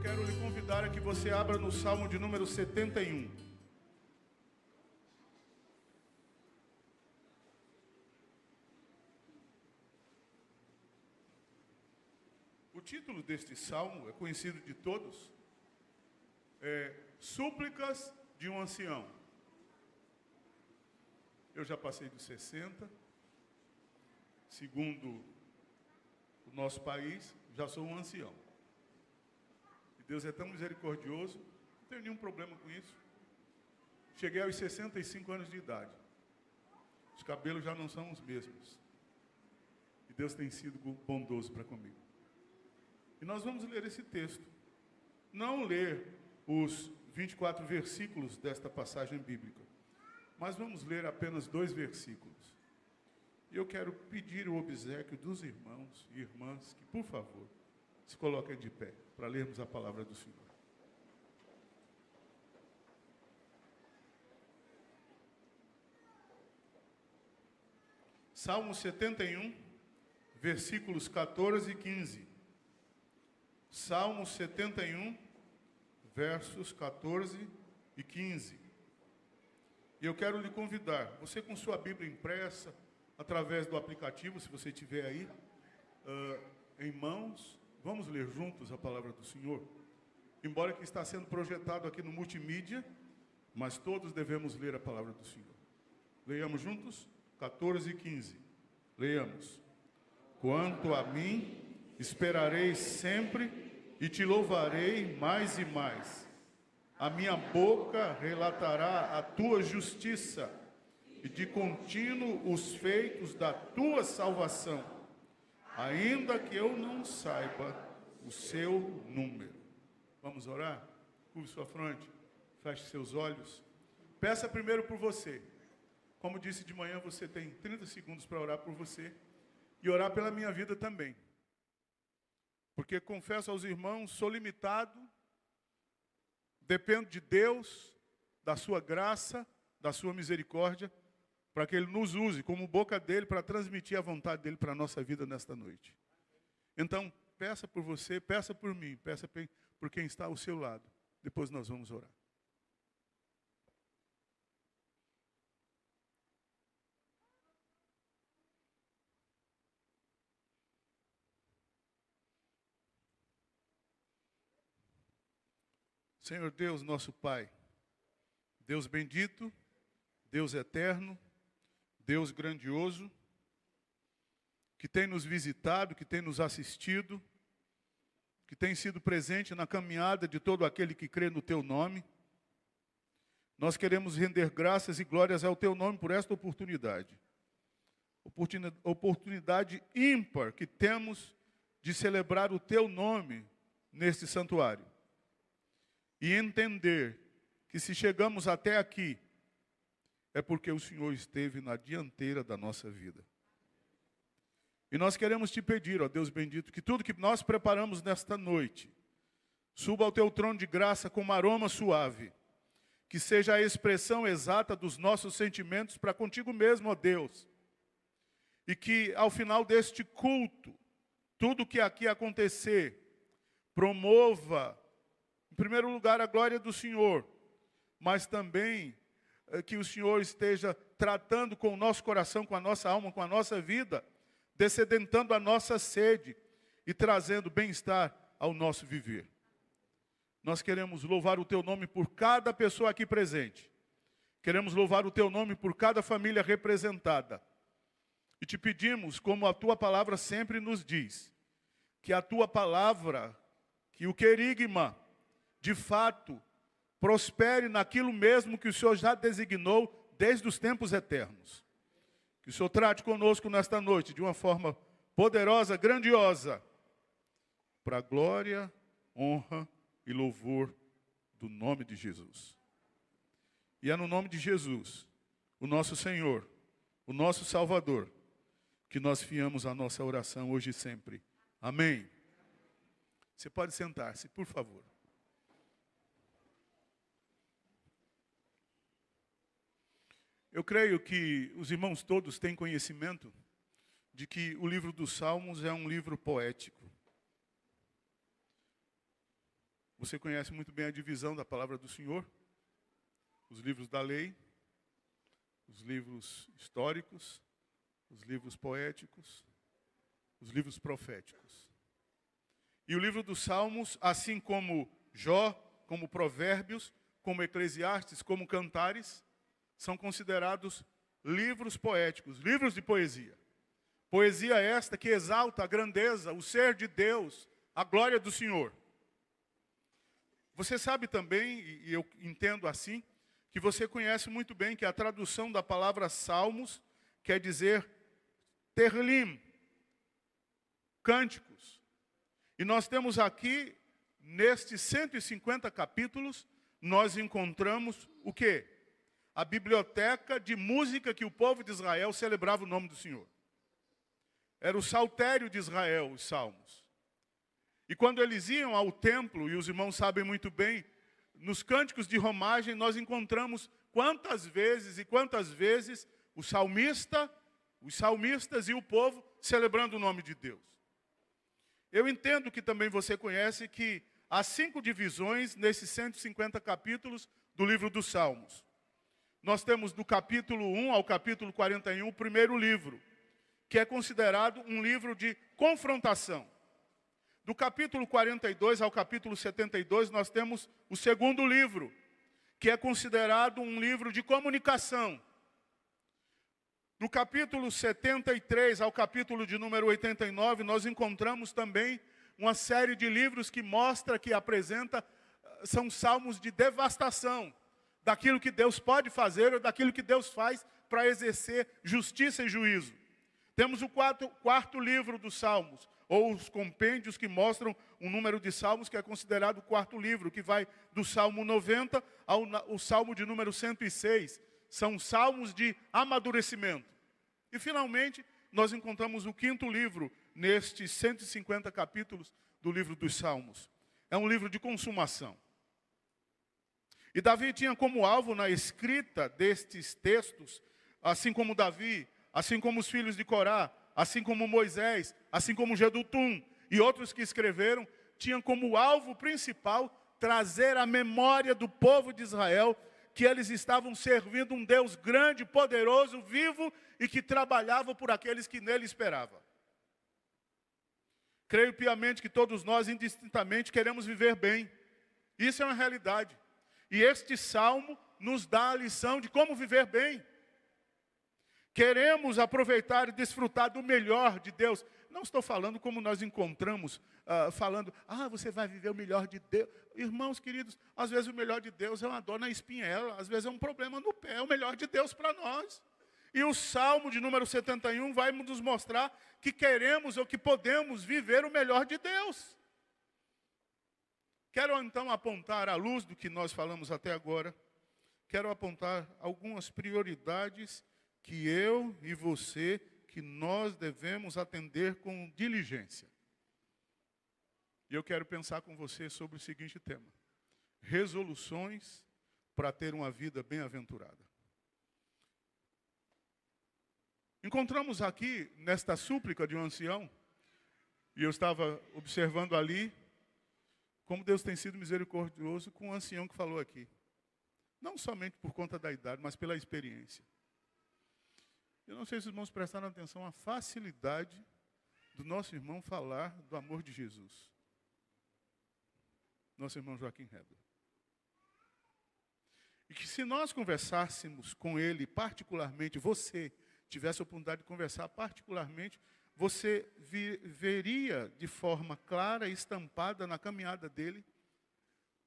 quero lhe convidar a que você abra no Salmo de número 71. O título deste salmo é conhecido de todos, Súplicas de um Ancião. Eu já passei dos 60, segundo o nosso país, já sou um ancião. E Deus é tão misericordioso, não tenho nenhum problema com isso. Cheguei aos 65 anos de idade. Os cabelos já não são os mesmos. E Deus tem sido bondoso para comigo. E nós vamos ler esse texto. Não ler os 24 versículos desta passagem bíblica, mas vamos ler apenas 2 versículos. E eu quero pedir o obséquio dos irmãos e irmãs que, por favor, se coloquem de pé para lermos a palavra do Senhor. Salmo 71, versículos 14 e 15. Salmo 71, versos 14 e 15. E eu quero lhe convidar, você com sua Bíblia impressa, através do aplicativo, se você tiver aí, em mãos, vamos ler juntos a palavra do Senhor. Embora que está sendo projetado aqui no multimídia, mas todos devemos ler a palavra do Senhor. Leiamos juntos, 14 e 15. Leiamos. Quanto a mim, esperarei sempre e te louvarei mais e mais. A minha boca relatará a tua justiça e de contínuo os feitos da tua salvação, ainda que eu não saiba o seu número. Vamos orar? Curve sua fronte, feche seus olhos. Peça primeiro por você. Como disse de manhã, você tem 30 segundos para orar por você e orar pela minha vida também. Porque confesso aos irmãos, sou limitado, dependo de Deus, da sua graça, da sua misericórdia, para que Ele nos use como boca dEle para transmitir a vontade dEle para a nossa vida nesta noite. Então, peça por você, peça por mim, peça por quem está ao seu lado. Depois nós vamos orar. Senhor Deus, nosso Pai, Deus bendito, Deus eterno, Deus grandioso, que tem nos visitado, que tem nos assistido, que tem sido presente na caminhada de todo aquele que crê no Teu nome. Nós queremos render graças e glórias ao Teu nome por esta oportunidade. Oportunidade ímpar que temos de celebrar o Teu nome neste santuário. E entender que se chegamos até aqui, é porque o Senhor esteve na dianteira da nossa vida. E nós queremos te pedir, ó Deus bendito, que tudo que nós preparamos nesta noite, suba ao teu trono de graça com um aroma suave, que seja a expressão exata dos nossos sentimentos para contigo mesmo, ó Deus. E que ao final deste culto, tudo que aqui acontecer, promova, em primeiro lugar, a glória do Senhor, mas também que o Senhor esteja tratando com o nosso coração, com a nossa alma, com a nossa vida, descedentando a nossa sede e trazendo bem-estar ao nosso viver. Nós queremos louvar o Teu nome por cada pessoa aqui presente. Queremos louvar o Teu nome por cada família representada. E te pedimos, como a Tua palavra sempre nos diz, que a Tua palavra, que o querigma, de fato, prospere naquilo mesmo que o Senhor já designou desde os tempos eternos. Que o Senhor trate conosco nesta noite de uma forma poderosa, grandiosa, para a glória, honra e louvor do nome de Jesus. E é no nome de Jesus, o nosso Senhor, o nosso Salvador, que nós fiamos a nossa oração hoje e sempre. Amém. Você pode sentar-se, por favor. Eu creio que os irmãos todos têm conhecimento de que o livro dos Salmos é um livro poético. Você conhece muito bem a divisão da palavra do Senhor, os livros da lei, os livros históricos, os livros poéticos, os livros proféticos. E o livro dos Salmos, assim como Jó, como Provérbios, como Eclesiastes, como Cantares, são considerados livros poéticos, livros de poesia. Poesia esta que exalta a grandeza, o ser de Deus, a glória do Senhor. Você sabe também, e eu entendo assim, que você conhece muito bem que a tradução da palavra Salmos quer dizer Terlim, cânticos. E nós temos aqui, nestes 150 capítulos, nós encontramos o quê? A biblioteca de música que o povo de Israel celebrava o nome do Senhor. Era o saltério de Israel, os salmos. E quando eles iam ao templo, e os irmãos sabem muito bem, nos cânticos de romagem nós encontramos quantas vezes os salmistas e o povo celebrando o nome de Deus. Eu entendo que também você conhece que há 5 divisões nesses 150 capítulos do livro dos Salmos. Nós temos do capítulo 1 ao capítulo 41 o primeiro livro, que é considerado um livro de confrontação. Do capítulo 42 ao capítulo 72, nós temos o segundo livro, que é considerado um livro de comunicação. Do capítulo 73 ao capítulo de número 89, nós encontramos também uma série de livros que mostra, que apresenta, são salmos de devastação, daquilo que Deus pode fazer ou daquilo que Deus faz para exercer justiça e juízo. Temos o quarto livro dos Salmos, ou os compêndios que mostram o número de salmos, que é considerado o quarto livro, que vai do Salmo 90 ao Salmo de número 106. São salmos de amadurecimento. E, finalmente, nós encontramos o quinto livro, nestes 150 capítulos do livro dos Salmos. É um livro de consumação. E Davi tinha como alvo na escrita destes textos, assim como Davi, assim como os filhos de Corá, assim como Moisés, assim como Jedutum e outros que escreveram, tinham como alvo principal trazer a memória do povo de Israel que eles estavam servindo um Deus grande, poderoso, vivo e que trabalhava por aqueles que nele esperavam. Creio piamente que todos nós, indistintamente, queremos viver bem. Isso é uma realidade. E este salmo nos dá a lição de como viver bem. Queremos aproveitar e desfrutar do melhor de Deus. Não estou falando como nós encontramos, falando, você vai viver o melhor de Deus. Irmãos queridos, às vezes o melhor de Deus é uma dor na espinhela, às vezes é um problema no pé, é o melhor de Deus para nós. E o Salmo de número 71 vai nos mostrar que queremos ou que podemos viver o melhor de Deus. Quero então apontar, à luz do que nós falamos até agora, quero apontar algumas prioridades que eu e você, que nós devemos atender com diligência. E eu quero pensar com você sobre o seguinte tema: resoluções para ter uma vida bem-aventurada. Encontramos aqui, nesta súplica de um ancião, e eu estava observando ali, como Deus tem sido misericordioso com o ancião que falou aqui. Não somente por conta da idade, mas pela experiência. Eu não sei se os irmãos prestaram atenção à facilidade do nosso irmão falar do amor de Jesus. Nosso irmão Joaquim Heber. E que se nós conversássemos com ele particularmente, você tivesse a oportunidade de conversar particularmente, você veria de forma clara e estampada na caminhada dele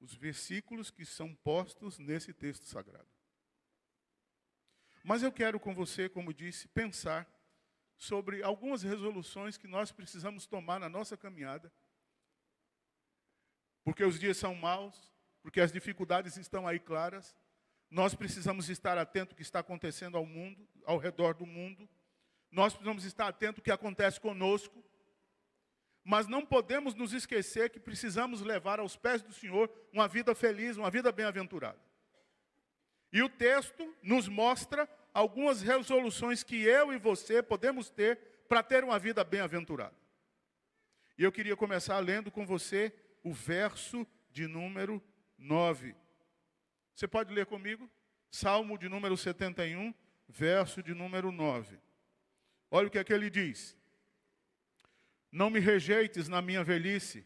os versículos que são postos nesse texto sagrado. Mas eu quero com você, como disse, pensar sobre algumas resoluções que nós precisamos tomar na nossa caminhada. Porque os dias são maus, porque as dificuldades estão aí claras. Nós precisamos estar atentos ao que está acontecendo ao mundo, ao redor do mundo. Nós precisamos estar atentos ao que acontece conosco. Mas não podemos nos esquecer que precisamos levar aos pés do Senhor uma vida feliz, uma vida bem-aventurada. E o texto nos mostra algumas resoluções que eu e você podemos ter para ter uma vida bem-aventurada. E eu queria começar lendo com você o verso de número 9. Você pode ler comigo? Salmo de número 71, verso de número 9. Olha o que é que ele diz. Não me rejeites na minha velhice,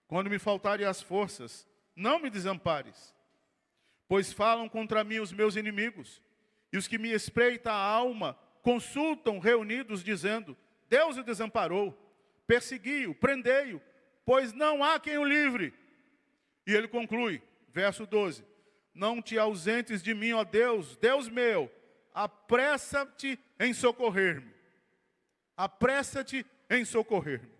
quando me faltarem as forças, não me desampares. Pois falam contra mim os meus inimigos, e os que me espreitam a alma consultam reunidos, dizendo, Deus o desamparou, persegui-o, prendei-o, pois não há quem o livre. E ele conclui, verso 12, não te ausentes de mim, ó Deus, Deus meu, apressa-te em socorrer-me. Apressa-te em socorrer-me.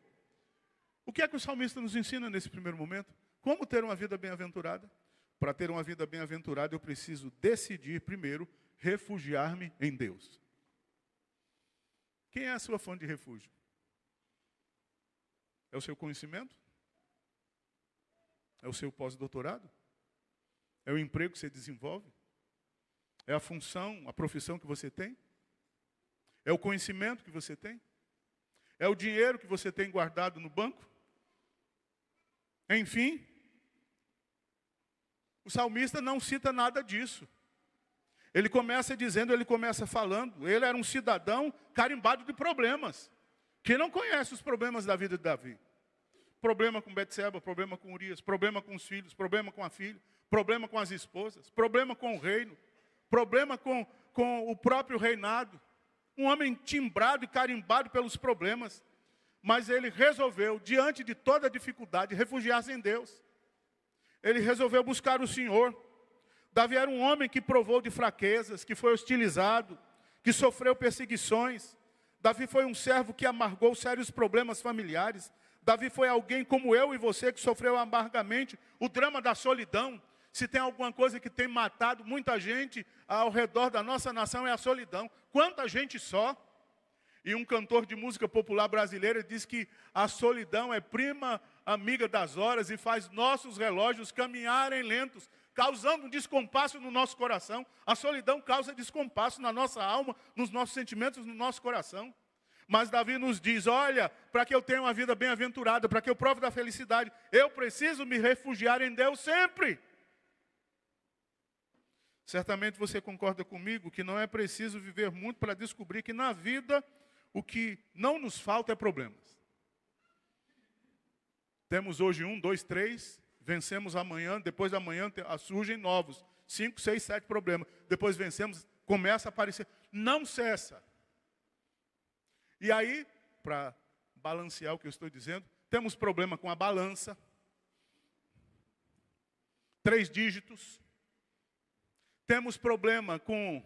O que é que o salmista nos ensina nesse primeiro momento? Como ter uma vida bem-aventurada? Para ter uma vida bem-aventurada, eu preciso decidir primeiro refugiar-me em Deus. Quem é a sua fonte de refúgio? É o seu conhecimento? É o seu pós-doutorado? É o emprego que você desenvolve? É a função, a profissão que você tem? É o conhecimento que você tem? É o dinheiro que você tem guardado no banco? Enfim, o salmista não cita nada disso. Ele começa dizendo, ele começa falando, ele era um cidadão carimbado de problemas, que não conhece os problemas da vida de Davi. Problema com Betseba, problema com Urias, problema com os filhos, problema com a filha, problema com as esposas, problema com o reino, problema com o próprio reinado. Um homem timbrado e carimbado pelos problemas. Mas ele resolveu, diante de toda a dificuldade, refugiar-se em Deus. Ele resolveu buscar o Senhor. Davi era um homem que provou de fraquezas, que foi hostilizado, que sofreu perseguições. Davi foi um servo que amargou sérios problemas familiares. Davi foi alguém como eu e você que sofreu amargamente o drama da solidão. Se tem alguma coisa que tem matado muita gente ao redor da nossa nação é a solidão. Quanta gente só. E um cantor de música popular brasileira diz que a solidão é prima amiga das horas e faz nossos relógios caminharem lentos, causando um descompasso no nosso coração. A solidão causa descompasso na nossa alma, nos nossos sentimentos, no nosso coração. Mas Davi nos diz, olha, para que eu tenha uma vida bem-aventurada, para que eu prove da felicidade, eu preciso me refugiar em Deus sempre. Certamente você concorda comigo que não é preciso viver muito para descobrir que na vida o que não nos falta é problemas. Temos hoje 1, 2, 3, vencemos amanhã, depois da manhã surgem novos, 5, 6, 7 problemas. Depois vencemos, começa a aparecer, não cessa. E aí, para balancear o que eu estou dizendo, temos problema com a balança, 3 dígitos, temos problema com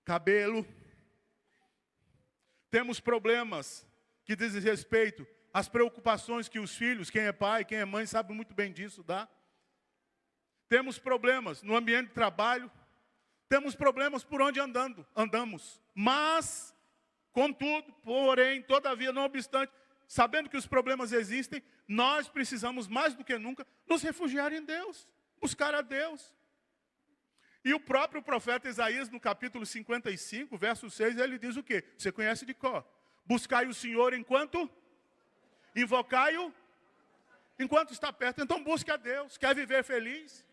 cabelo, temos problemas que dizem respeito às preocupações que os filhos, quem é pai, quem é mãe, sabe muito bem disso, dá. Temos problemas no ambiente de trabalho, temos problemas por onde andamos. Mas, contudo, porém, todavia, não obstante, sabendo que os problemas existem, nós precisamos mais do que nunca nos refugiar em Deus, buscar a Deus. E o próprio profeta Isaías, no capítulo 55, verso 6, ele diz o quê? Você conhece de cor. Buscai o Senhor enquanto? Invocai-o enquanto está perto. Então busque a Deus. Quer viver feliz?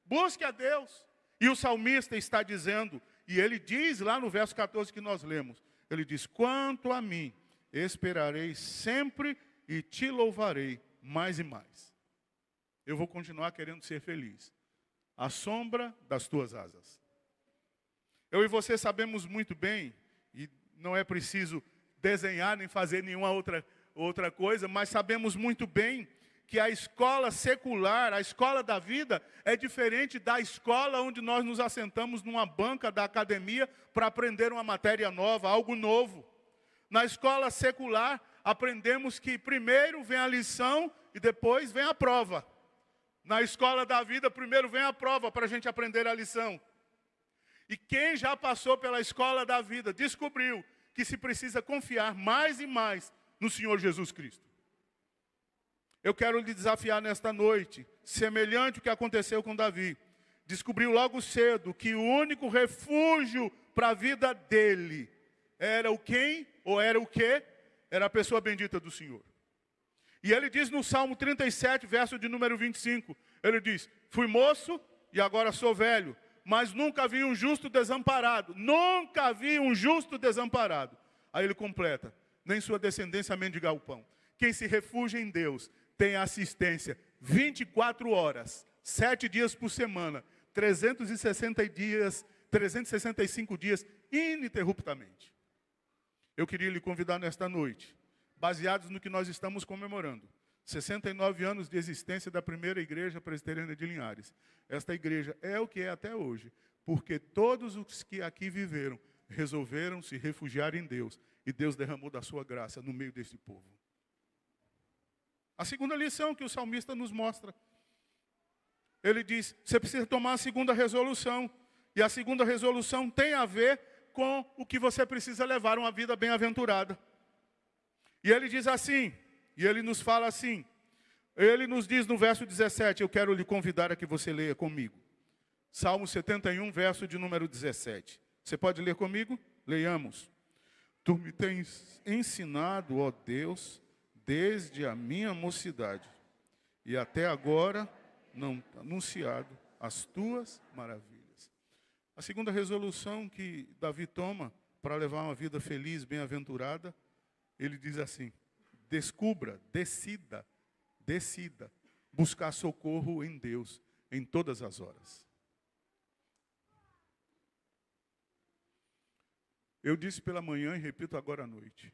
Busque a Deus. E o salmista está dizendo, e ele diz lá no verso 14 que nós lemos, ele diz, quanto a mim, esperarei sempre e te louvarei mais e mais. Eu vou continuar querendo ser feliz. À sombra das tuas asas. Eu e você sabemos muito bem, e não é preciso desenhar nem fazer nenhuma outra coisa, mas sabemos muito bem que a escola secular, a escola da vida, é diferente da escola onde nós nos assentamos numa banca da academia para aprender uma matéria nova, algo novo. Na escola secular, aprendemos que primeiro vem a lição e depois vem a prova. Na escola da vida, primeiro vem a prova para a gente aprender a lição. E quem já passou pela escola da vida, descobriu que se precisa confiar mais e mais no Senhor Jesus Cristo. Eu quero lhe desafiar nesta noite, semelhante ao que aconteceu com Davi. Descobriu logo cedo que o único refúgio para a vida dele era o quem ou era o quê? Era a pessoa bendita do Senhor. E ele diz no Salmo 37, verso de número 25, ele diz, fui moço e agora sou velho, mas nunca vi um justo desamparado. Nunca vi um justo desamparado. Aí ele completa, nem sua descendência mendigar o pão. Quem se refugia em Deus tem assistência 24 horas, 7 dias por semana, 365 dias ininterruptamente. Eu queria lhe convidar nesta noite, baseados no que nós estamos comemorando, 69 anos de existência da primeira igreja presbiteriana de Linhares. Esta igreja é o que é até hoje, porque todos os que aqui viveram resolveram se refugiar em Deus, e Deus derramou da sua graça no meio desse povo. A segunda lição que o salmista nos mostra, ele diz, você precisa tomar a segunda resolução, e a segunda resolução tem a ver com o que você precisa levar uma vida bem-aventurada. E ele diz assim, e ele nos fala assim, ele nos diz no verso 17, eu quero lhe convidar a que você leia comigo. Salmo 71, verso de número 17. Você pode ler comigo? Leiamos. Tu me tens ensinado, ó Deus, desde a minha mocidade, e até agora não anunciado as tuas maravilhas. A segunda resolução que Davi toma para levar uma vida feliz, bem-aventurada, ele diz assim, descubra, decida buscar socorro em Deus em todas as horas. Eu disse pela manhã e repito agora à noite.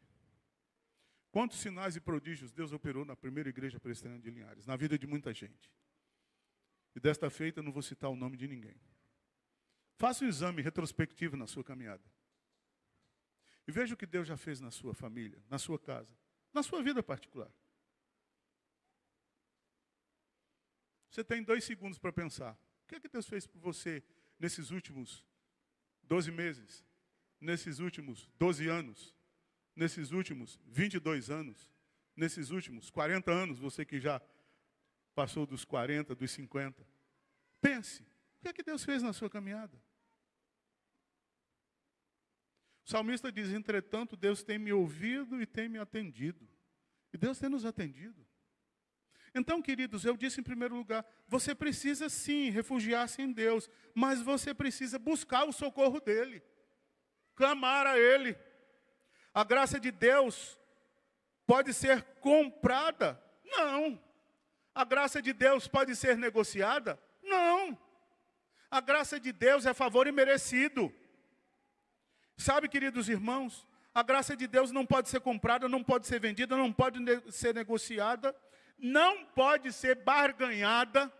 Quantos sinais e prodígios Deus operou na primeira igreja presbiteriana de Linhares, na vida de muita gente. E desta feita eu não vou citar o nome de ninguém. Faça um exame retrospectivo na sua caminhada. E veja o que Deus já fez na sua família, na sua casa, na sua vida particular. Você tem 2 segundos para pensar. O que é que Deus fez por você nesses últimos 12 meses? Nesses últimos 12 anos? Nesses últimos 22 anos? Nesses últimos 40 anos, você que já passou dos 40, dos 50. Pense, o que é que Deus fez na sua caminhada? O salmista diz, entretanto, Deus tem me ouvido e tem me atendido. E Deus tem nos atendido. Então, queridos, eu disse em primeiro lugar, você precisa sim refugiar-se em Deus, mas você precisa buscar o socorro dEle, clamar a Ele. A graça de Deus pode ser comprada? Não. A graça de Deus pode ser negociada? Não. A graça de Deus é favor imerecido. Sabe, queridos irmãos, a graça de Deus não pode ser comprada, não pode ser vendida, não pode ser negociada, não pode ser barganhada,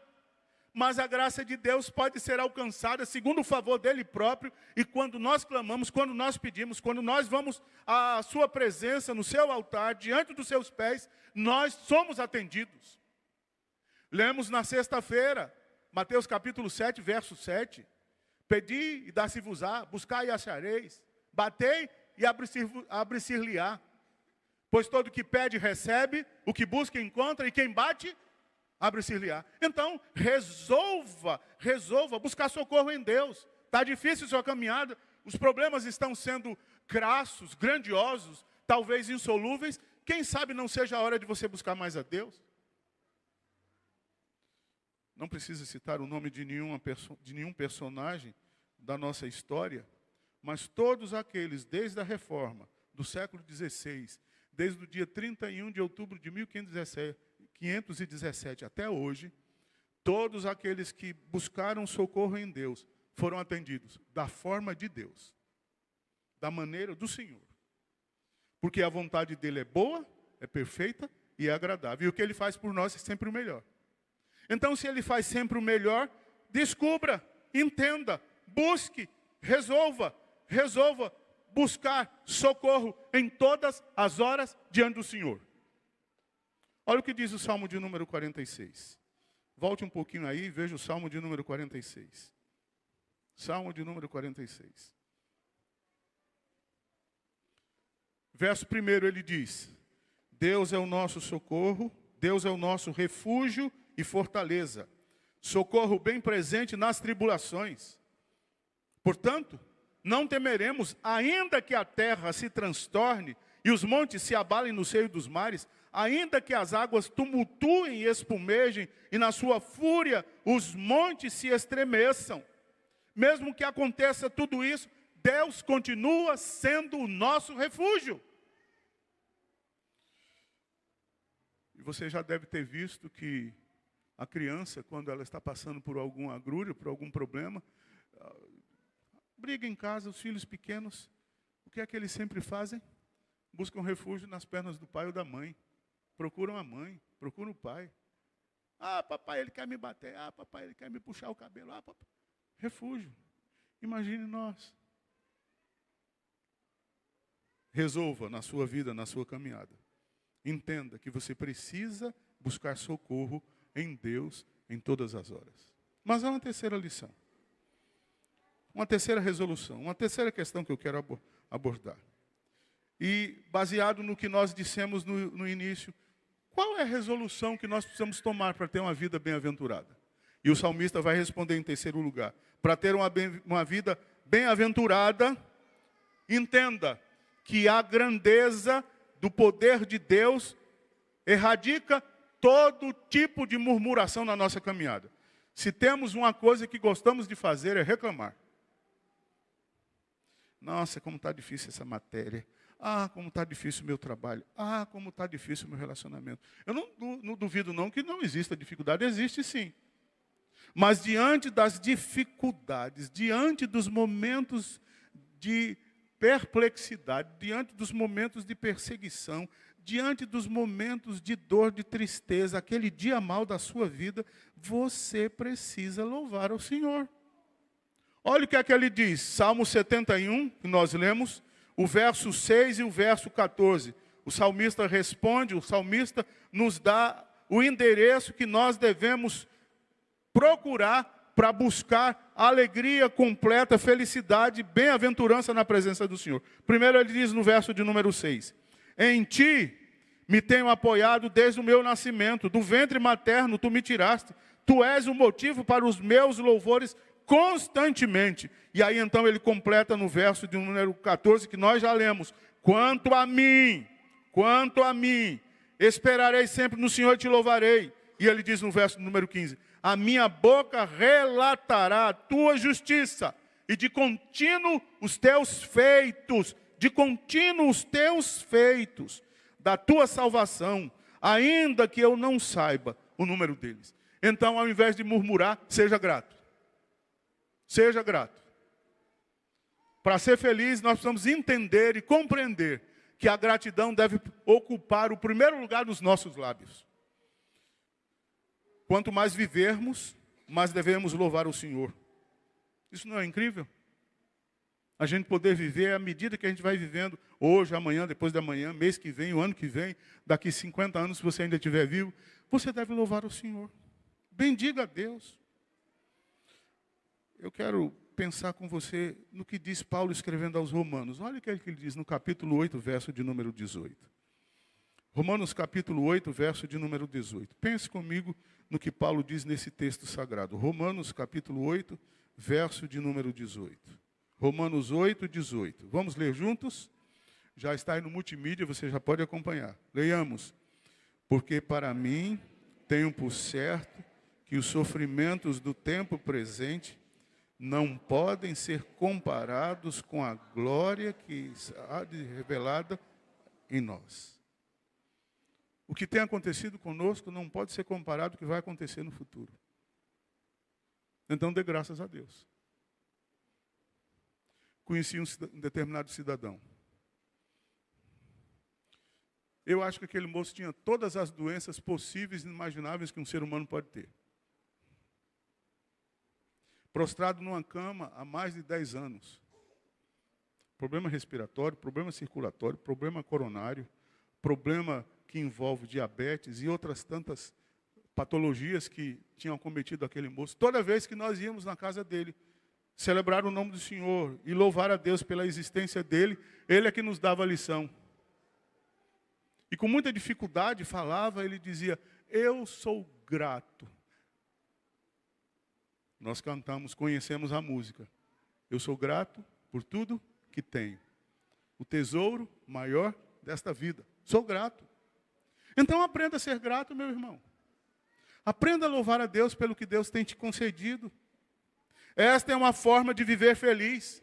mas a graça de Deus pode ser alcançada segundo o favor dEle próprio, e quando nós clamamos, quando nós pedimos, quando nós vamos à sua presença, no seu altar, diante dos seus pés, nós somos atendidos. Lemos na sexta-feira, Mateus capítulo 7, verso 7, pedi e dá-se-vos-á, buscai e achareis, batei e abre-se-lhe-á. Pois todo que pede, recebe, o que busca, encontra, e quem bate, abre-se-lhe-á. Então, resolva buscar socorro em Deus. Está difícil a sua caminhada, os problemas estão sendo crassos, grandiosos, talvez insolúveis. Quem sabe não seja a hora de você buscar mais a Deus? Não precisa citar o nome de nenhum personagem da nossa história, mas todos aqueles, desde a reforma do século XVI, desde o dia 31 de outubro de 1517 até hoje, todos aqueles que buscaram socorro em Deus foram atendidos da forma de Deus, da maneira do Senhor. Porque a vontade dEle é boa, é perfeita e é agradável. E o que Ele faz por nós é sempre o melhor. Então, se Ele faz sempre o melhor, descubra, entenda, busque, resolva buscar socorro em todas as horas diante do Senhor. Olha o que diz o Salmo de número 46. Volte um pouquinho aí e veja o Salmo de número 46. Salmo de número 46. Verso 1 ele diz, Deus é o nosso socorro, Deus é o nosso refúgio e fortaleza, socorro bem presente nas tribulações. Portanto, não temeremos, ainda que a terra se transtorne e os montes se abalem no seio dos mares, Ainda que as águas tumultuem e espumejem, e na sua fúria os montes se estremeçam. Mesmo que aconteça tudo isso, Deus continua sendo o nosso refúgio. E você já deve ter visto que a criança, quando ela está passando por algum agrúrio, por algum problema, briga em casa, os filhos pequenos, o que é que eles sempre fazem? Buscam refúgio nas pernas do pai ou da mãe. Procuram a mãe, procuram o pai. Ah, papai, ele quer me bater. Ah, papai, ele quer me puxar o cabelo. Ah, papai. Refúgio. Imagine nós. Resolva na sua vida, na sua caminhada. Entenda que você precisa buscar socorro em Deus em todas as horas. Mas há uma terceira lição. Uma terceira resolução. Uma terceira questão que eu quero abordar. E baseado no que nós dissemos no início, qual é a resolução que nós precisamos tomar para ter uma vida bem-aventurada? E o salmista vai responder em terceiro lugar. Para ter uma vida bem-aventurada, entenda que a grandeza do poder de Deus erradica todo tipo de murmuração na nossa caminhada. Se temos uma coisa que gostamos de fazer é reclamar. Nossa, como está difícil essa matéria. Ah, como está difícil o meu trabalho. Ah, como está difícil o meu relacionamento. Eu não duvido não que não exista dificuldade. Existe sim. Mas diante das dificuldades, diante dos momentos de perplexidade, diante dos momentos de perseguição, diante dos momentos de dor, de tristeza, aquele dia mau da sua vida, você precisa louvar ao Senhor. Olha o que é que ele diz, Salmo 71, que nós lemos, o verso 6 e o verso 14. O salmista responde, o salmista nos dá o endereço que nós devemos procurar para buscar alegria completa, felicidade, bem-aventurança na presença do Senhor. Primeiro ele diz no verso de número 6. Em ti me tenho apoiado desde o meu nascimento, do ventre materno tu me tiraste. Tu és o motivo para os meus louvores constantemente. E aí então ele completa no verso de número 14, que nós já lemos. Quanto a mim, esperarei sempre no Senhor e te louvarei. E ele diz no verso número 15. A minha boca relatará a tua justiça, e de contínuo os teus feitos, da tua salvação, ainda que eu não saiba o número deles. Então, ao invés de murmurar, seja grato. Seja grato. Para ser feliz, nós precisamos entender e compreender que a gratidão deve ocupar o primeiro lugar nos nossos lábios. Quanto mais vivermos, mais devemos louvar o Senhor. Isso não é incrível? A gente poder viver à medida que a gente vai vivendo, hoje, amanhã, depois de amanhã, mês que vem, o ano que vem, daqui 50 anos, se você ainda estiver vivo, você deve louvar o Senhor. Bendiga a Deus. Eu quero pensar com você no que diz Paulo escrevendo aos Romanos. Olha o que ele diz no capítulo 8, verso de número 18. Romanos capítulo 8, verso de número 18. Pense comigo no que Paulo diz nesse texto sagrado. Romanos capítulo 8, verso de número 18. Romanos 8, 18. Vamos ler juntos? Já está aí no multimídia, você já pode acompanhar. Leiamos. Porque para mim tenho por certo que os sofrimentos do tempo presente não podem ser comparados com a glória que há de revelada em nós. O que tem acontecido conosco não pode ser comparado com o que vai acontecer no futuro. Então, dê graças a Deus. Conheci um determinado cidadão. Eu acho que aquele moço tinha todas as doenças possíveis e inimagináveis que um ser humano pode ter. Prostrado numa cama há mais de 10 anos. Problema respiratório, problema circulatório, problema coronário, problema que envolve diabetes e outras tantas patologias que tinham acometido aquele moço. Toda vez que nós íamos na casa dele, celebrar o nome do Senhor e louvar a Deus pela existência dele, ele é que nos dava a lição. E com muita dificuldade falava, ele dizia, eu sou grato. Nós cantamos, conhecemos a música. Eu sou grato por tudo que tenho. O tesouro maior desta vida. Sou grato. Então aprenda a ser grato, meu irmão. Aprenda a louvar a Deus pelo que Deus tem te concedido. Esta é uma forma de viver feliz.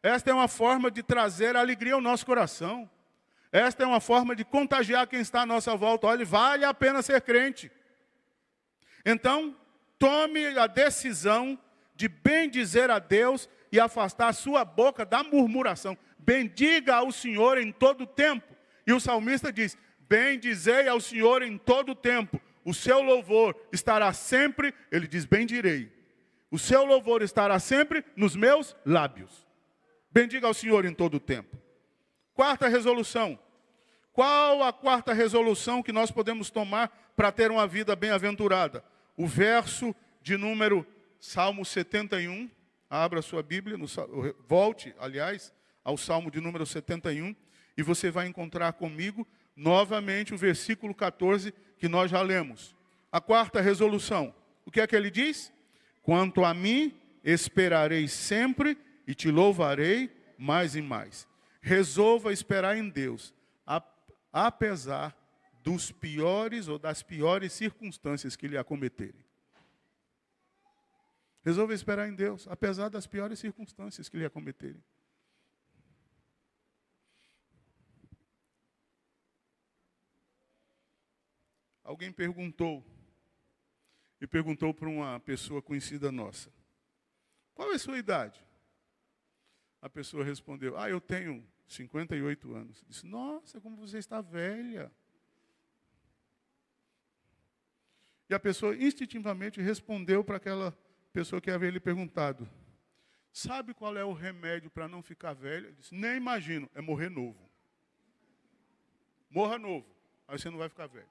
Esta é uma forma de trazer alegria ao nosso coração. Esta é uma forma de contagiar quem está à nossa volta. Olha, vale a pena ser crente. Então, tome a decisão de bendizer a Deus e afastar a sua boca da murmuração. Bendiga ao Senhor em todo o tempo. E o salmista diz, bendizei ao Senhor em todo o tempo. O seu louvor estará sempre, ele diz, bendirei. O seu louvor estará sempre nos meus lábios. Bendiga ao Senhor em todo o tempo. Quarta resolução. Qual a quarta resolução que nós podemos tomar para ter uma vida bem-aventurada? O verso de número Salmo 71. Abra sua Bíblia, volte, aliás, ao Salmo de número 71. E você vai encontrar comigo novamente o versículo 14 que nós já lemos. A quarta resolução. O que é que ele diz? Quanto a mim, esperarei sempre e te louvarei mais e mais. Resolva esperar em Deus, apesar dos piores ou das piores circunstâncias que lhe acometerem. Resolva esperar em Deus, apesar das piores circunstâncias que lhe acometerem. Alguém perguntou para uma pessoa conhecida nossa, qual é a sua idade? A pessoa respondeu, eu tenho 58 anos. Disse, nossa, como você está velha. E a pessoa instintivamente respondeu para aquela pessoa que havia lhe perguntado, sabe qual é o remédio para não ficar velha? Ele disse, nem imagino, é morrer novo. Morra novo, aí você não vai ficar velho.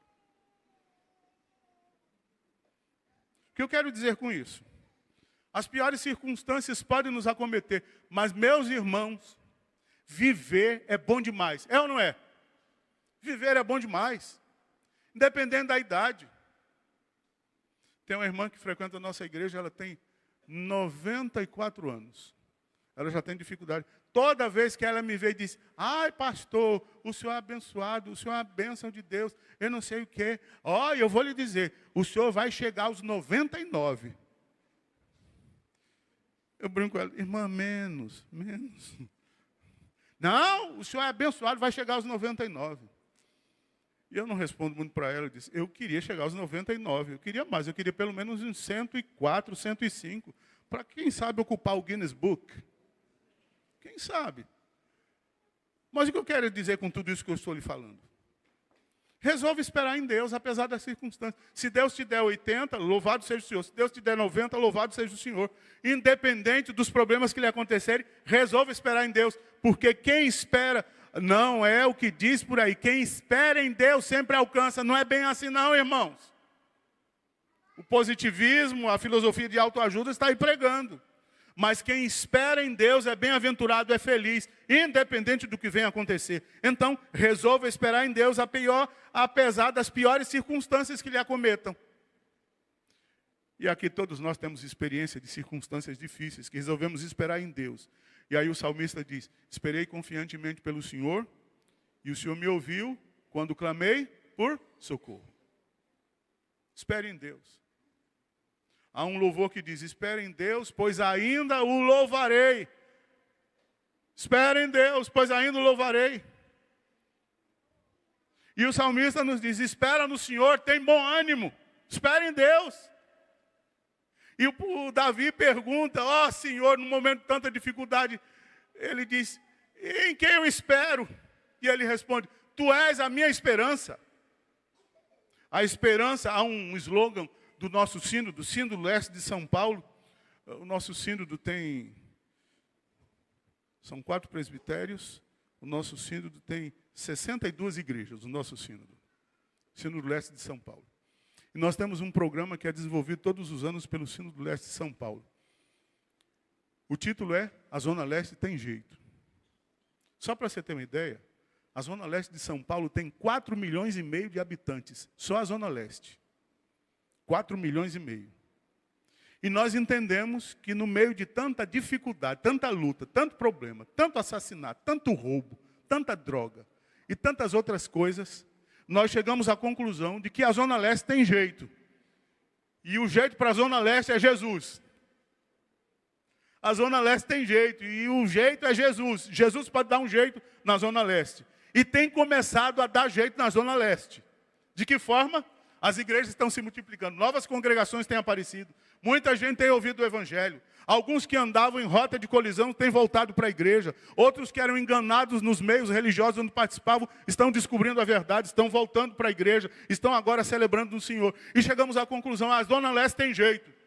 O que eu quero dizer com isso? As piores circunstâncias podem nos acometer, mas, meus irmãos, viver é bom demais. É ou não é? Viver é bom demais, independente da idade. Tem uma irmã que frequenta a nossa igreja, ela tem 94 anos. Ela já tem dificuldade. Toda vez que ela me vê e diz, pastor, o senhor é abençoado, o senhor é a bênção de Deus, eu não sei o quê. Eu vou lhe dizer, o senhor vai chegar aos 99. Eu brinco com ela, irmã, menos. Não, o senhor é abençoado, vai chegar aos 99. E eu não respondo muito para ela, eu disse, eu queria chegar aos 99, eu queria mais, eu queria pelo menos uns 104, 105, para quem sabe ocupar o Guinness Book. Quem sabe? Mas o que eu quero dizer com tudo isso que eu estou lhe falando? Resolve esperar em Deus, apesar das circunstâncias. Se Deus te der 80, louvado seja o Senhor. Se Deus te der 90, louvado seja o Senhor. Independente dos problemas que lhe acontecerem, resolve esperar em Deus. Porque quem espera, não é o que diz por aí, quem espera em Deus sempre alcança. Não é bem assim não, irmãos. O positivismo, a filosofia de autoajuda está aí pregando. Mas quem espera em Deus é bem-aventurado, é feliz, independente do que venha acontecer. Então, resolva esperar em Deus apesar das piores circunstâncias que lhe acometam. E aqui todos nós temos experiência de circunstâncias difíceis, que resolvemos esperar em Deus. E aí o salmista diz, esperei confiantemente pelo Senhor, e o Senhor me ouviu quando clamei por socorro. Espere em Deus. Há um louvor que diz, espere em Deus, pois ainda o louvarei. Espere em Deus, pois ainda o louvarei. E o salmista nos diz, espera no Senhor, tem bom ânimo. Espere em Deus. E o Davi pergunta, Senhor, num momento de tanta dificuldade, ele diz, em quem eu espero? E ele responde, tu és a minha esperança. A esperança, há um slogan do nosso sínodo, do Sínodo Leste de São Paulo. O nosso sínodo são 4 presbitérios, o nosso sínodo tem 62 igrejas, o nosso sínodo. Sínodo Leste de São Paulo. E nós temos um programa que é desenvolvido todos os anos pelo Sínodo Leste de São Paulo. O título é A Zona Leste Tem Jeito. Só para você ter uma ideia, a Zona Leste de São Paulo tem 4,5 milhões de habitantes, só a Zona Leste. 4,5 milhões. E nós entendemos que no meio de tanta dificuldade, tanta luta, tanto problema, tanto assassinato, tanto roubo, tanta droga, e tantas outras coisas, nós chegamos à conclusão de que a Zona Leste tem jeito. E o jeito para a Zona Leste é Jesus. A Zona Leste tem jeito, e o jeito é Jesus. Jesus pode dar um jeito na Zona Leste. E tem começado a dar jeito na Zona Leste. De que forma? As igrejas estão se multiplicando, novas congregações têm aparecido, muita gente tem ouvido o Evangelho. Alguns que andavam em rota de colisão têm voltado para a igreja. Outros que eram enganados nos meios religiosos onde participavam, estão descobrindo a verdade, estão voltando para a igreja, estão agora celebrando o Senhor. E chegamos à conclusão, a Zona Leste tem jeito.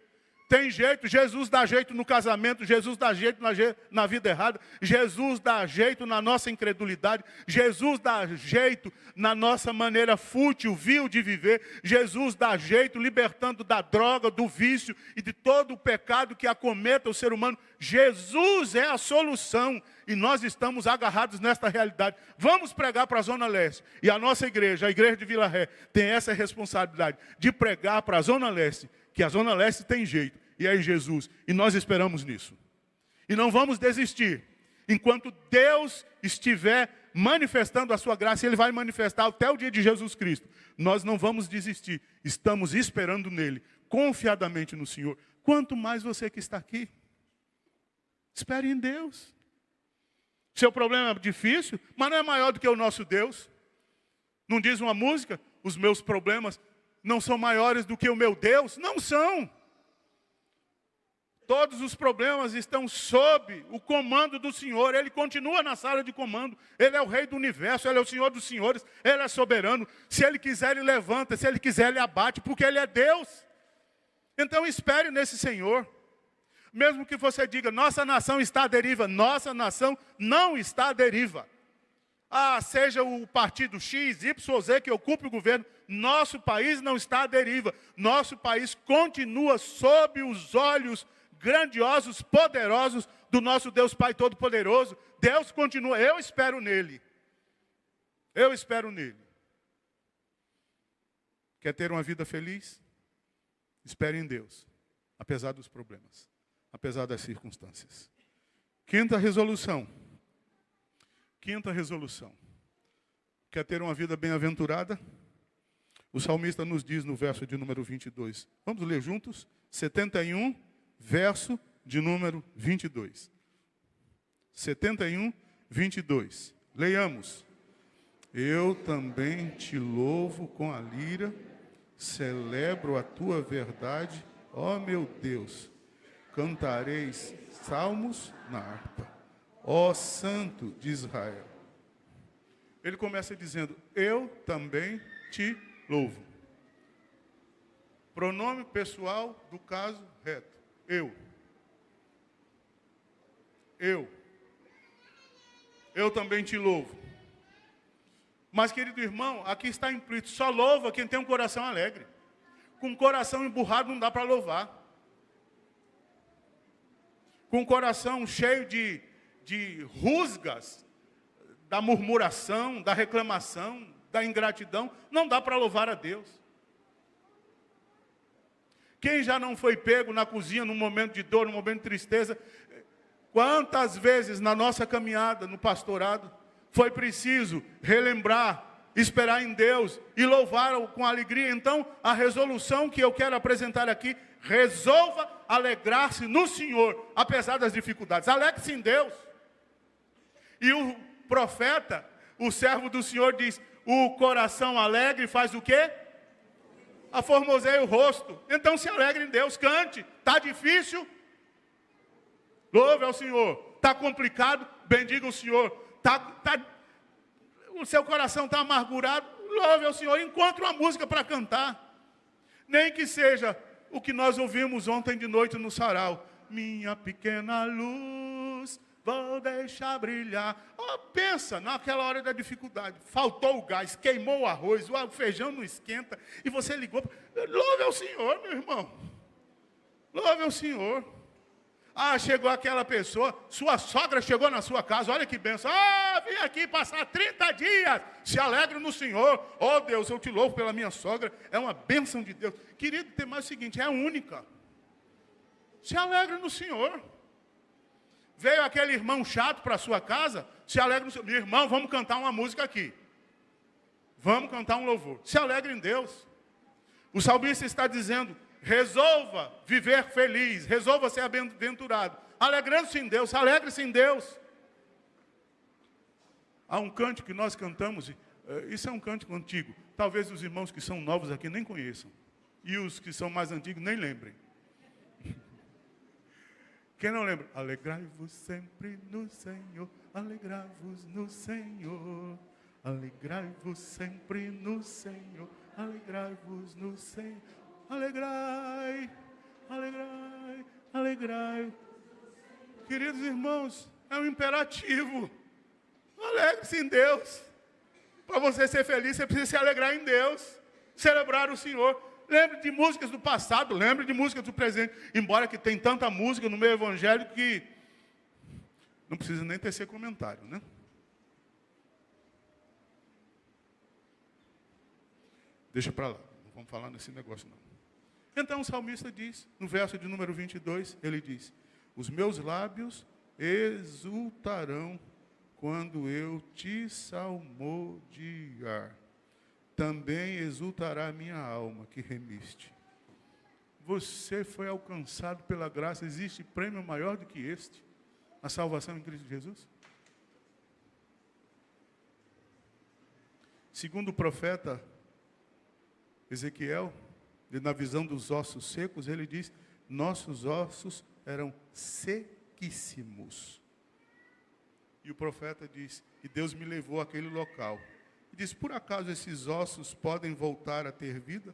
Tem jeito, Jesus dá jeito no casamento, Jesus dá jeito na vida errada, Jesus dá jeito na nossa incredulidade, Jesus dá jeito na nossa maneira fútil, vil de viver, Jesus dá jeito libertando da droga, do vício e de todo o pecado que acometa o ser humano. Jesus é a solução e nós estamos agarrados nesta realidade. Vamos pregar para a Zona Leste. E a nossa igreja, a igreja de Vila Ré, tem essa responsabilidade de pregar para a Zona Leste, que a Zona Leste tem jeito. E é em Jesus. E nós esperamos nisso. E não vamos desistir. Enquanto Deus estiver manifestando a sua graça, Ele vai manifestar até o dia de Jesus Cristo. Nós não vamos desistir. Estamos esperando nele, confiadamente no Senhor. Quanto mais você que está aqui. Espere em Deus. Seu problema é difícil, mas não é maior do que o nosso Deus. Não diz uma música? Os meus problemas não são maiores do que o meu Deus? Não são. Todos os problemas estão sob o comando do Senhor. Ele continua na sala de comando. Ele é o rei do universo, Ele é o Senhor dos senhores. Ele é soberano. Se Ele quiser, Ele levanta. Se Ele quiser, Ele abate, porque Ele é Deus. Então espere nesse Senhor. Mesmo que você diga, nossa nação está à deriva. Nossa nação não está à deriva. Seja o partido X, Y ou Z que ocupe o governo, nosso país não está à deriva. Nosso país continua sob os olhos grandiosos, poderosos do nosso Deus Pai Todo-Poderoso. Deus continua, eu espero nele. Eu espero nele. Quer ter uma vida feliz? Espere em Deus, apesar dos problemas, apesar das circunstâncias. Quinta resolução. Quer ter uma vida bem-aventurada? O salmista nos diz no verso de número 22. Vamos ler juntos? 71, verso de número 22. 71, 22. Leiamos. Eu também te louvo com a lira, celebro a tua verdade, ó meu Deus. Cantareis salmos na harpa, ó Santo de Israel. Ele começa dizendo, eu também te louvo. Pronome pessoal do caso reto. Eu também te louvo. Mas, querido irmão, aqui está implícito, só louva quem tem um coração alegre. Com um coração emburrado não dá para louvar. Com um coração cheio de rusgas, da murmuração, da reclamação, da ingratidão, não dá para louvar a Deus. Quem já não foi pego na cozinha num momento de dor, num momento de tristeza? Quantas vezes na nossa caminhada, no pastorado, foi preciso relembrar, esperar em Deus e louvá-lo com alegria? Então, a resolução que eu quero apresentar aqui, resolva alegrar-se no Senhor, apesar das dificuldades. Alegre-se em Deus. E o profeta, o servo do Senhor diz, o coração alegre faz o quê? Aformoseia o rosto. Então se alegre em Deus, cante. Está difícil? Louve ao Senhor. Está complicado? Bendiga o Senhor. O seu coração está amargurado? Louve ao Senhor. Encontre uma música para cantar. Nem que seja o que nós ouvimos ontem de noite no sarau. Minha pequena luz, vou deixar brilhar. Pensa naquela hora da dificuldade. Faltou o gás, queimou o arroz, o feijão não esquenta. E você ligou. Louve ao Senhor, meu irmão. Louve ao Senhor. Chegou aquela pessoa, sua sogra chegou na sua casa, olha que bênção. Vim aqui passar 30 dias. Se alegre no Senhor. Deus, eu te louvo pela minha sogra. É uma bênção de Deus. Querido, tem mais o seguinte, é única. Se alegre no Senhor. Veio aquele irmão chato para a sua casa, se alegre no Senhor. Meu irmão, vamos cantar uma música aqui. Vamos cantar um louvor. Se alegre em Deus. O salmista está dizendo, resolva viver feliz, resolva ser aventurado. Alegrando-se em Deus, alegre-se em Deus. Há um cântico que nós cantamos, isso é um cântico antigo. Talvez os irmãos que são novos aqui nem conheçam. E os que são mais antigos nem lembrem. Quem não lembra? Alegrai-vos sempre no Senhor, alegrai-vos no Senhor. Alegrai-vos sempre no Senhor, alegrai-vos no Senhor. Alegrai, alegrai, alegrai. Queridos irmãos, é um imperativo. Alegre-se em Deus. Para você ser feliz, você precisa se alegrar em Deus. Celebrar o Senhor. Lembre de músicas do passado, lembre de músicas do presente. Embora que tem tanta música no meio evangélico que não precisa nem tecer comentário, né? Deixa para lá, não vamos falar nesse negócio não. Então o salmista diz, no verso de número 22, ele diz, os meus lábios exultarão quando eu te salmodiar. Também exultará a minha alma que remiste. Você foi alcançado pela graça. Existe prêmio maior do que este? A salvação em Cristo Jesus? Segundo o profeta Ezequiel, na visão dos ossos secos, ele diz, nossos ossos eram sequíssimos. E o profeta diz, e Deus me levou àquele local. E diz, por acaso esses ossos podem voltar a ter vida?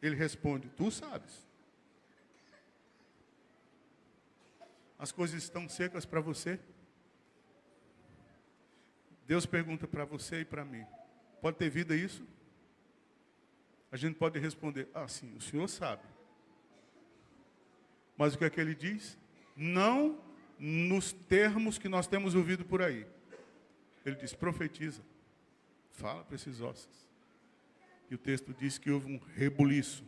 Ele responde, tu sabes. As coisas estão secas para você? Deus pergunta para você e para mim, pode ter vida isso? A gente pode responder, sim, o Senhor sabe. Mas o que é que ele diz? Não nos termos que nós temos ouvido por aí. Ele diz, profetiza. Fala para esses ossos. E o texto diz que houve um rebuliço.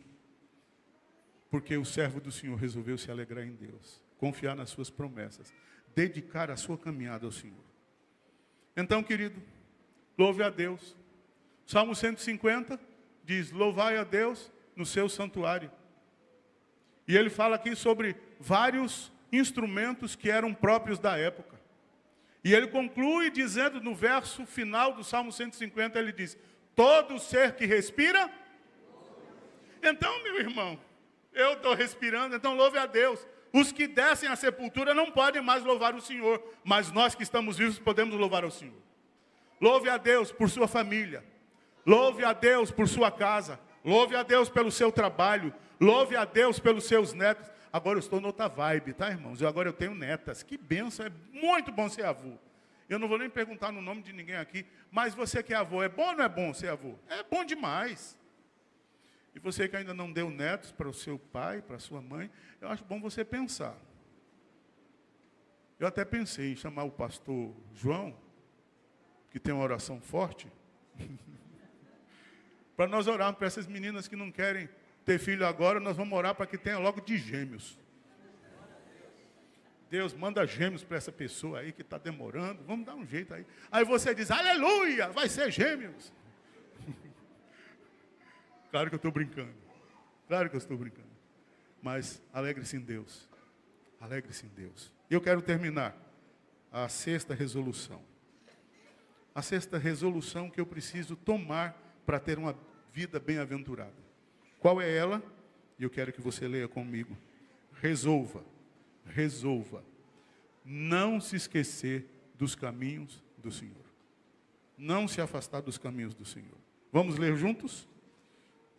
Porque o servo do Senhor resolveu se alegrar em Deus. Confiar nas suas promessas. Dedicar a sua caminhada ao Senhor. Então, querido, louve a Deus. Salmo 150 diz, louvai a Deus no seu santuário. E ele fala aqui sobre vários instrumentos que eram próprios da época. E ele conclui dizendo no verso final do Salmo 150, ele diz, todo ser que respira. Então, meu irmão, eu estou respirando, então louve a Deus. Os que descem à sepultura não podem mais louvar o Senhor, mas nós que estamos vivos podemos louvar o Senhor. Louve a Deus por sua família. Louve a Deus por sua casa. Louve a Deus pelo seu trabalho. Louve a Deus pelos seus netos. Agora eu estou noutra vibe, tá, irmãos? Agora eu tenho netas. Que bênção, é muito bom ser avô. Eu não vou nem perguntar no nome de ninguém aqui, mas você que é avô, é bom ou não é bom ser avô? É bom demais. E você que ainda não deu netos para o seu pai, para a sua mãe, eu acho bom você pensar. Eu até pensei em chamar o pastor João, que tem uma oração forte, para nós orarmos para essas meninas que não querem ter filho agora, nós vamos orar para que tenha logo de gêmeos. Deus, manda gêmeos para essa pessoa aí que está demorando, vamos dar um jeito aí. Aí você diz, aleluia, vai ser gêmeos. Claro que eu estou brincando. Claro que eu estou brincando. Mas alegre-se em Deus. Alegre-se em Deus. E eu quero terminar a sexta resolução. A sexta resolução que eu preciso tomar para ter uma vida bem-aventurada. Qual é ela? E eu quero que você leia comigo. Resolva não se esquecer dos caminhos do Senhor. Não se afastar dos caminhos do Senhor. Vamos ler juntos?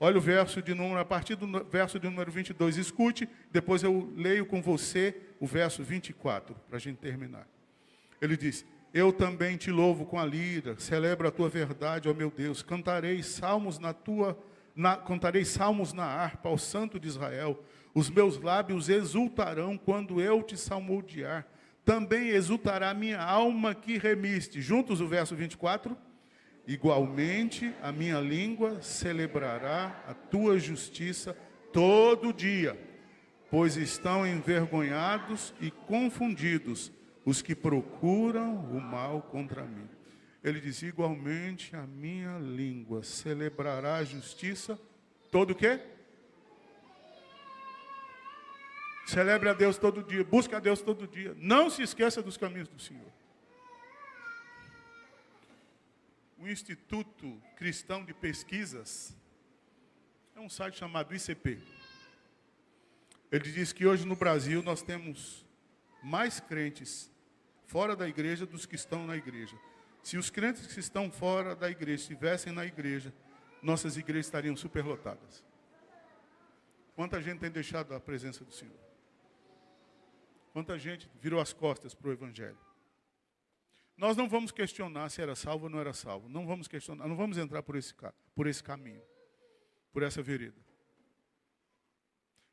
Olha o verso de número, a partir do verso de número 22. Escute, depois eu leio com você o verso 24, para a gente terminar. Ele diz, eu também te louvo com a lira, celebro a tua verdade, ó meu Deus, cantarei salmos na harpa ao Santo de Israel. Os meus lábios exultarão quando eu te salmodiar. Também exultará minha alma que remiste. Juntos o verso 24. Igualmente a minha língua celebrará a tua justiça todo dia. Pois estão envergonhados e confundidos os que procuram o mal contra mim. Ele diz, igualmente a minha língua celebrará a justiça, todo o quê? Celebre a Deus todo dia, busque a Deus todo dia. Não se esqueça dos caminhos do Senhor. O Instituto Cristão de Pesquisas é um site chamado ICP. Ele diz que hoje no Brasil nós temos mais crentes fora da igreja dos que estão na igreja. Se os crentes que estão fora da igreja estivessem na igreja, nossas igrejas estariam superlotadas. Quanta gente tem deixado a presença do Senhor? Quanta gente virou as costas para o Evangelho? Nós não vamos questionar se era salvo ou não era salvo. Não vamos questionar, não vamos entrar por esse caminho, por essa vereda.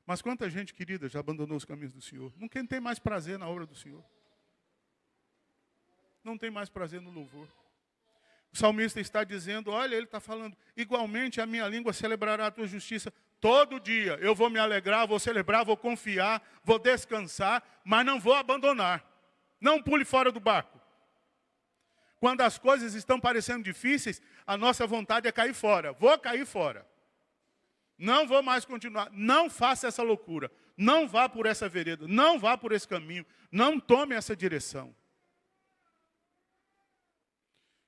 Mas quanta gente, querida, já abandonou os caminhos do Senhor? Não tem mais prazer na obra do Senhor. Não tem mais prazer no louvor. O salmista está dizendo, olha, ele está falando, igualmente a minha língua celebrará a tua justiça. Todo dia eu vou me alegrar, vou celebrar, vou confiar, vou descansar, mas não vou abandonar. Não pule fora do barco. Quando as coisas estão parecendo difíceis, a nossa vontade é cair fora. Vou cair fora. Não vou mais continuar. Não faça essa loucura. Não vá por essa vereda. Não vá por esse caminho. Não tome essa direção.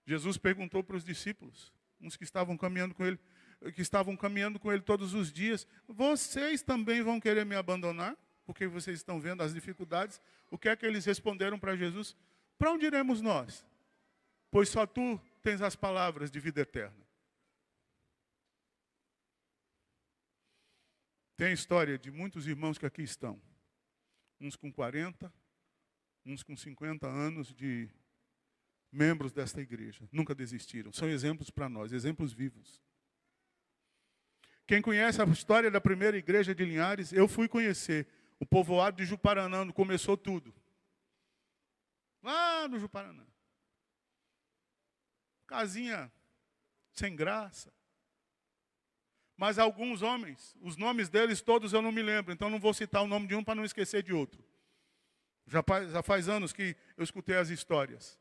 Jesus perguntou para os discípulos, uns que estavam caminhando com ele todos os dias, vocês também vão querer me abandonar? Porque vocês estão vendo as dificuldades. O que é que eles responderam para Jesus? Para onde iremos nós? Pois só tu tens as palavras de vida eterna. Tem a história de muitos irmãos que aqui estão. Uns com 40, uns com 50 anos de membros desta igreja. Nunca desistiram. São exemplos para nós, exemplos vivos. Quem conhece a história da primeira igreja de Linhares, eu fui conhecer. O povoado de Juparanã, onde começou tudo. Lá no Juparanã. Casinha sem graça. Mas alguns homens, os nomes deles todos eu não me lembro, então não vou citar o nome de um para não esquecer de outro. Já faz anos que eu escutei as histórias.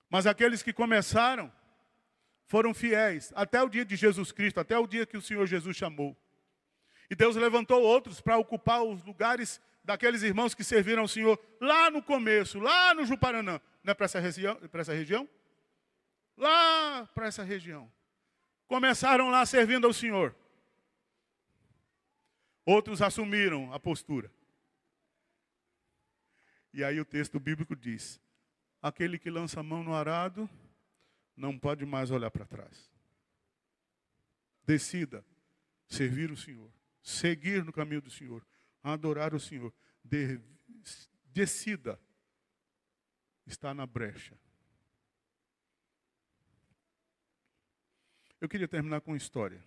Mas aqueles que começaram foram fiéis até o dia de Jesus Cristo, até o dia que o Senhor Jesus chamou. E Deus levantou outros para ocupar os lugares daqueles irmãos que serviram ao Senhor lá no começo, lá no Juparanã. Não é para essa região? Lá para essa região. Começaram lá servindo ao Senhor. Outros assumiram a postura. E aí o texto bíblico diz, aquele que lança a mão no arado, não pode mais olhar para trás. Decida servir o Senhor, seguir no caminho do Senhor, adorar o Senhor. Decida estar na brecha. Eu queria terminar com uma história.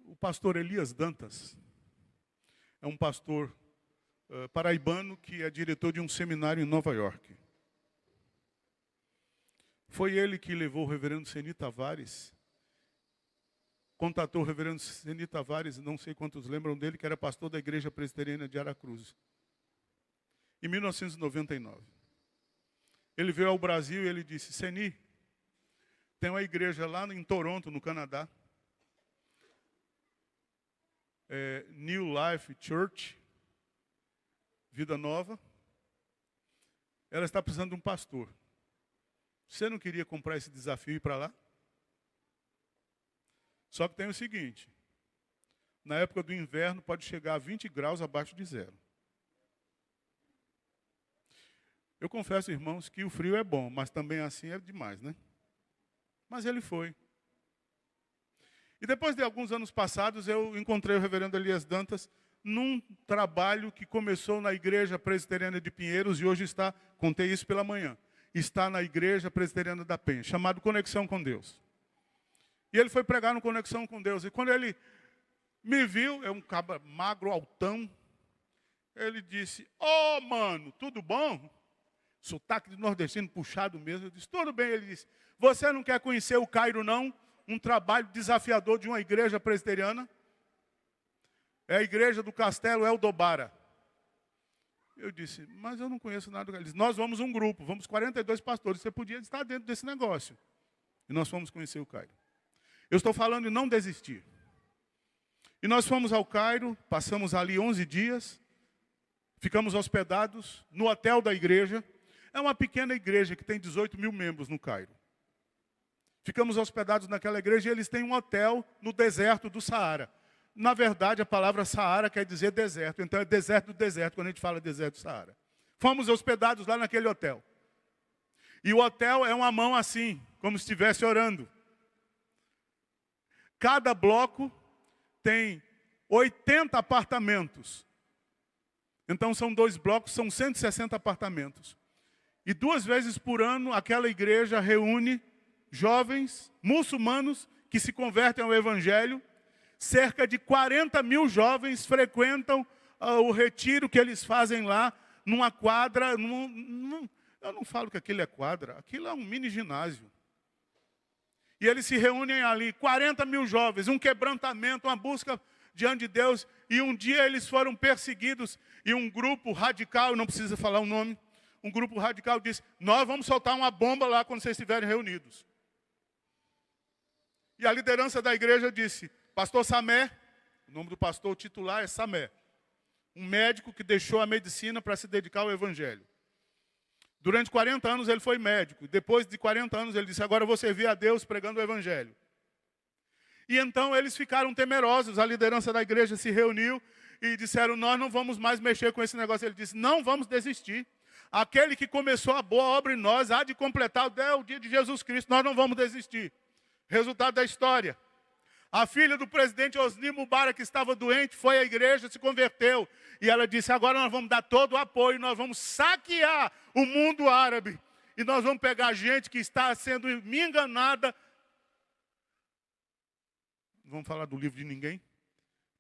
O pastor Elias Dantas é um pastor paraibano que é diretor de um seminário em Nova York. Foi ele que levou o reverendo Seni Tavares, contatou o reverendo Seni Tavares, não sei quantos lembram dele, que era pastor da igreja presbiteriana de Aracruz, em 1999. Ele veio ao Brasil e ele disse, Seni, tem uma igreja lá em Toronto, no Canadá, New Life Church, Vida Nova, ela está precisando de um pastor. Você não queria comprar esse desafio e ir para lá? Só que tem o seguinte, na época do inverno pode chegar a 20 graus abaixo de zero. Eu confesso, irmãos, que o frio é bom, mas também assim é demais, né? Mas ele foi. E depois de alguns anos passados, eu encontrei o reverendo Elias Dantas num trabalho que começou na igreja presbiteriana de Pinheiros e hoje está, contei isso pela manhã, está na igreja presbiteriana da Penha, chamado Conexão com Deus. E ele foi pregar no Conexão com Deus. E quando ele me viu, é um cabra magro, altão, ele disse, mano, tudo bom? Sotaque de nordestino puxado mesmo. Eu disse, tudo bem. Ele disse, você não quer conhecer o Cairo, não? Um trabalho desafiador de uma igreja presbiteriana? É a igreja do Castelo Eldobara. Eu disse, mas eu não conheço nada. Ele disse, nós vamos um grupo, vamos 42 pastores, você podia estar dentro desse negócio. E nós fomos conhecer o Cairo. Eu estou falando de não desistir. E nós fomos ao Cairo, passamos ali 11 dias, ficamos hospedados no hotel da igreja. É uma pequena igreja que tem 18 mil membros no Cairo. Ficamos hospedados naquela igreja e eles têm um hotel no deserto do Saara. Na verdade, a palavra Saara quer dizer deserto. Então é deserto do deserto, quando a gente fala deserto do Saara. Fomos hospedados lá naquele hotel. E o hotel é uma mão assim, como se estivesse orando. Cada bloco tem 80 apartamentos. Então são 2 blocos, são 160 apartamentos. E 2 vezes por ano aquela igreja reúne jovens muçulmanos que se convertem ao evangelho. Cerca de 40 mil jovens frequentam o retiro que eles fazem lá, numa quadra. Eu não falo que aquilo é quadra, aquilo é um mini ginásio. E eles se reúnem ali, 40 mil jovens, um quebrantamento, uma busca diante de Deus. E um dia eles foram perseguidos e um grupo radical, não precisa falar o nome, um grupo radical disse, nós vamos soltar uma bomba lá quando vocês estiverem reunidos. E a liderança da igreja disse, pastor Samé, o nome do pastor titular é Samé, um médico que deixou a medicina para se dedicar ao evangelho. Durante 40 anos ele foi médico. Depois de 40 anos ele disse, agora eu vou servir a Deus pregando o evangelho. E então eles ficaram temerosos, a liderança da igreja se reuniu e disseram, nós não vamos mais mexer com esse negócio. Ele disse, não vamos desistir. Aquele que começou a boa obra em nós há de completar até o dia de Jesus Cristo. Nós não vamos desistir. Resultado da história. A filha do presidente Hosni Mubarak, que estava doente, foi à igreja, se converteu. E ela disse, agora nós vamos dar todo o apoio, nós vamos saquear o mundo árabe. E nós vamos pegar gente que está sendo me enganada. Não vamos falar do livro de ninguém.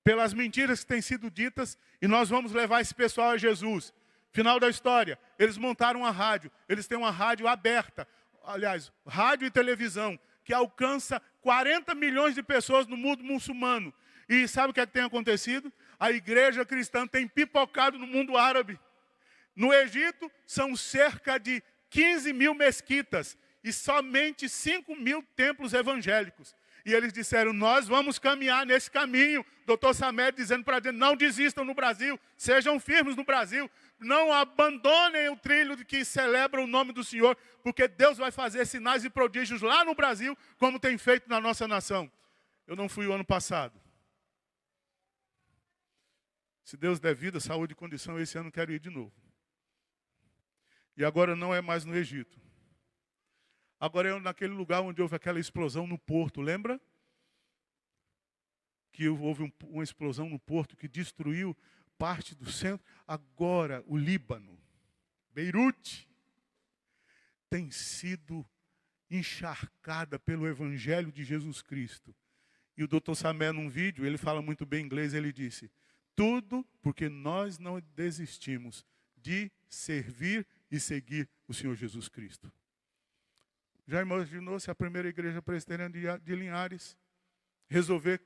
Pelas mentiras que têm sido ditas. E nós vamos levar esse pessoal a Jesus. Final da história, eles montaram uma rádio. Eles têm uma rádio aberta. Aliás, rádio e televisão. Que alcança 40 milhões de pessoas no mundo muçulmano. E sabe o que é que tem acontecido? A igreja cristã tem pipocado no mundo árabe. No Egito, são cerca de 15 mil mesquitas e somente 5 mil templos evangélicos. E eles disseram, nós vamos caminhar nesse caminho. Dr. Samé dizendo para eles, não desistam no Brasil, sejam firmes no Brasil. Não abandonem o trilho de que celebra o nome do Senhor, porque Deus vai fazer sinais e prodígios lá no Brasil, como tem feito na nossa nação. Eu não fui o ano passado. Se Deus der vida, saúde e condição, esse ano eu quero ir de novo. E agora não é mais no Egito. Agora é naquele lugar onde houve aquela explosão no porto, lembra? Que houve uma explosão no porto que destruiu parte do centro. Agora, o Líbano, Beirute, tem sido encharcada pelo Evangelho de Jesus Cristo. E o Dr. Samé, num vídeo, ele fala muito bem inglês, ele disse, tudo porque nós não desistimos de servir e seguir o Senhor Jesus Cristo. Já imaginou se a primeira igreja presbiteriana de Linhares resolver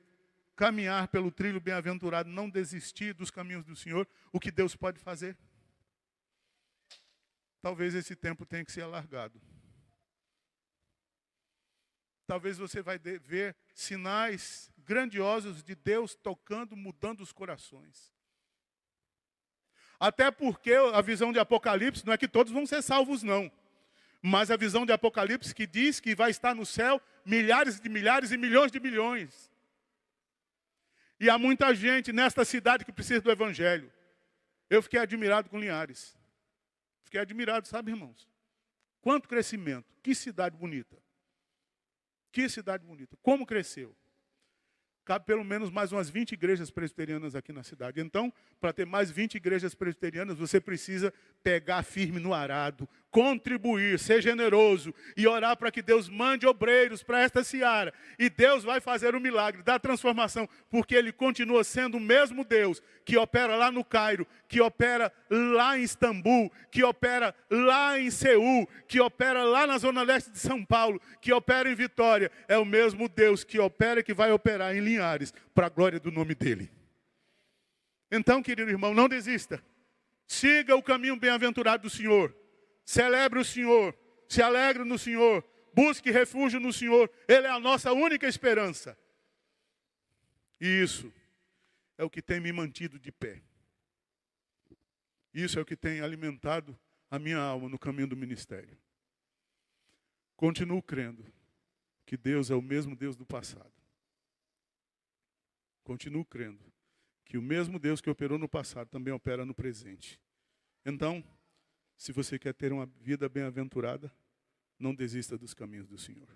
caminhar pelo trilho bem-aventurado, não desistir dos caminhos do Senhor, o que Deus pode fazer? Talvez esse tempo tenha que ser alargado. Talvez você vai ver sinais grandiosos de Deus tocando, mudando os corações. Até porque a visão de Apocalipse não é que todos vão ser salvos, não. Mas a visão de Apocalipse que diz que vai estar no céu milhares de milhares e milhões de milhões. E há muita gente nesta cidade que precisa do Evangelho. Eu fiquei admirado com Linhares. Fiquei admirado, sabe, irmãos? Quanto crescimento. Que cidade bonita. Que cidade bonita. Como cresceu. Cabe pelo menos mais umas 20 igrejas presbiterianas aqui na cidade. Então, para ter mais 20 igrejas presbiterianas, você precisa pegar firme no arado, contribuir, ser generoso e orar para que Deus mande obreiros para esta seara. E Deus vai fazer o milagre da transformação, porque Ele continua sendo o mesmo Deus que opera lá no Cairo, que opera lá em Istambul, que opera lá em Seul, que opera lá na zona leste de São Paulo, que opera em Vitória. É o mesmo Deus que opera e que vai operar em Linhares, para a glória do nome dEle. Então, querido irmão, não desista. Siga o caminho bem-aventurado do Senhor. Celebre o Senhor. Se alegre no Senhor. Busque refúgio no Senhor. Ele é a nossa única esperança. E isso é o que tem me mantido de pé. Isso é o que tem alimentado a minha alma no caminho do ministério. Continuo crendo que Deus é o mesmo Deus do passado. Continuo crendo que o mesmo Deus que operou no passado também opera no presente. Então, se você quer ter uma vida bem-aventurada, não desista dos caminhos do Senhor.